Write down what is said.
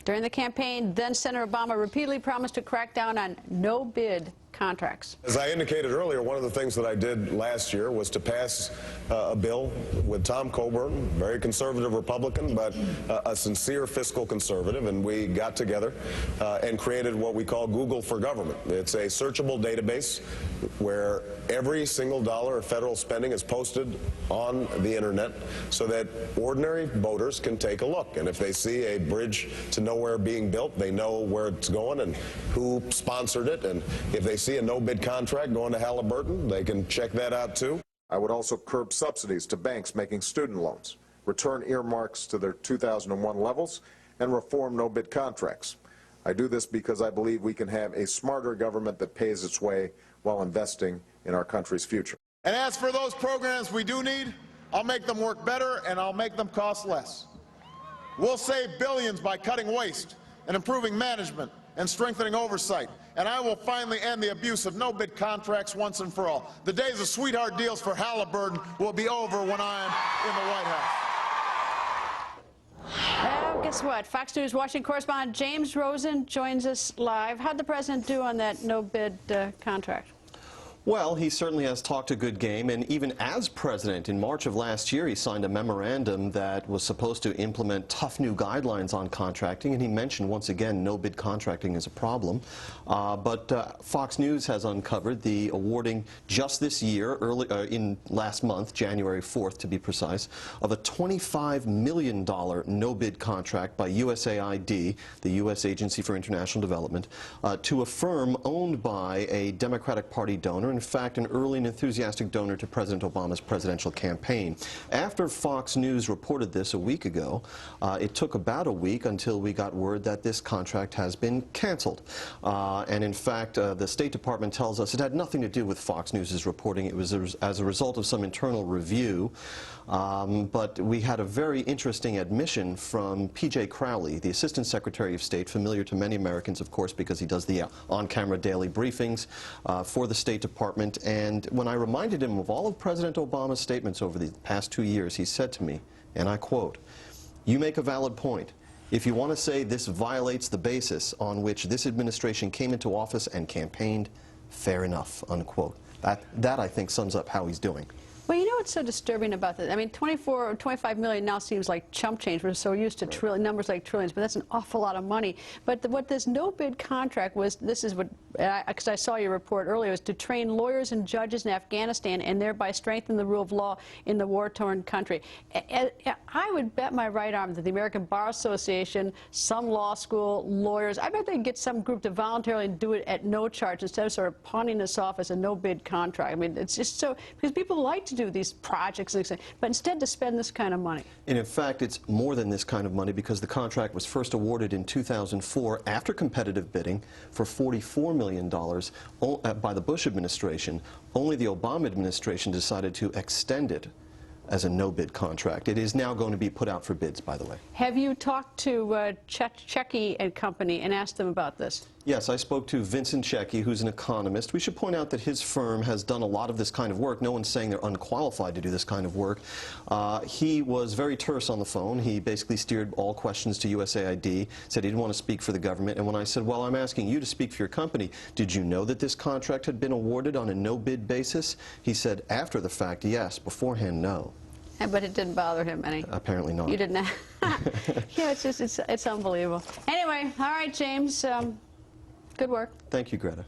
During the campaign, then Senator Obama repeatedly promised to crack down on no-bid contracts. As I indicated earlier, one of the things that I did last year was to pass a bill with Tom Coburn, very conservative Republican, but a sincere fiscal conservative, and we got together and created what we call Google for Government. It's a searchable database where every single dollar of federal spending is posted on the internet so that ordinary voters can take a look. And if they see a bridge to nowhere being built, they know where it's going and who sponsored it. And if they see a no-bid contract going to Halliburton, they can check that out too. I would also curb subsidies to banks making student loans, return earmarks to their 2001 levels, and reform no-bid contracts. I do this because I believe we can have a smarter government that pays its way while investing in our country's future. And as for those programs we do need, I'll make them work better and I'll make them cost less. We'll save billions by cutting waste and improving management and strengthening oversight. And I will finally end the abuse of no-bid contracts once and for all. The days of sweetheart deals for Halliburton will be over when I am in the White House. Well, guess what? Fox News Washington correspondent James Rosen joins us live. How'd the president do on that no-bid contract? Well, he certainly has talked a good game, and even as president, in March of last year, he signed a memorandum that was supposed to implement tough new guidelines on contracting, and he mentioned once again no-bid contracting is a problem. But Fox News has uncovered the awarding just this year, in last month, January 4th to be precise, of a $25 million no-bid contract by USAID, the U.S. Agency for International Development, to a firm owned by a Democratic Party donor, in fact, an early and enthusiastic donor to President Obama's presidential campaign. After Fox News reported this a week ago, it took about a week until we got word that this contract has been canceled. And in fact, the State Department tells us it had nothing to do with Fox News' reporting. It was as a result of some internal review. But we had a very interesting admission from P.J. Crowley, the Assistant Secretary of State, familiar to many Americans, of course, because he does the on-camera daily briefings for the State Department. And when I reminded him of all of President Obama's statements over the past 2 years, he said to me, and I quote, "You make a valid point. If you want to say this violates the basis on which this administration came into office and campaigned, fair enough," unquote. That I think sums up how he's doing. Well, you know what's so disturbing about this? I mean, 24 or 25 million now seems like chump change. We're so used to numbers like trillions, but that's an awful lot of money. But what this no-bid contract was, this is what, because I saw your report earlier, was to train lawyers and judges in Afghanistan and thereby strengthen the rule of law in the war-torn country. I would bet my right arm that the American Bar Association, some law school, lawyers, I bet they'd get some group to voluntarily do it at no charge instead of sort of pawning this off as a no-bid contract. I mean, it's just so, because people like to do these projects, but instead to spend this kind of money. And in fact, it's more than this kind of money, because the contract was first awarded in 2004 after competitive bidding for $44 million by the Bush administration. Only the Obama administration decided to extend it as a no-bid contract. It is now going to be put out for bids, by the way. Have you talked to Checky and company and asked them about this? Yes, I spoke to Vincent Checky, who's an economist. We should point out that his firm has done a lot of this kind of work. No one's saying they're unqualified to do this kind of work. He was very terse on the phone. He basically steered all questions to USAID, said he didn't want to speak for the government. And when I said, well, I'm asking you to speak for your company, did you know that this contract had been awarded on a no-bid basis? He said, after the fact, yes. Beforehand, no. But it didn't bother him any. Apparently not. You didn't. Yeah, it's just, it's unbelievable. Anyway, all right, James. Good work. Thank you, Greta.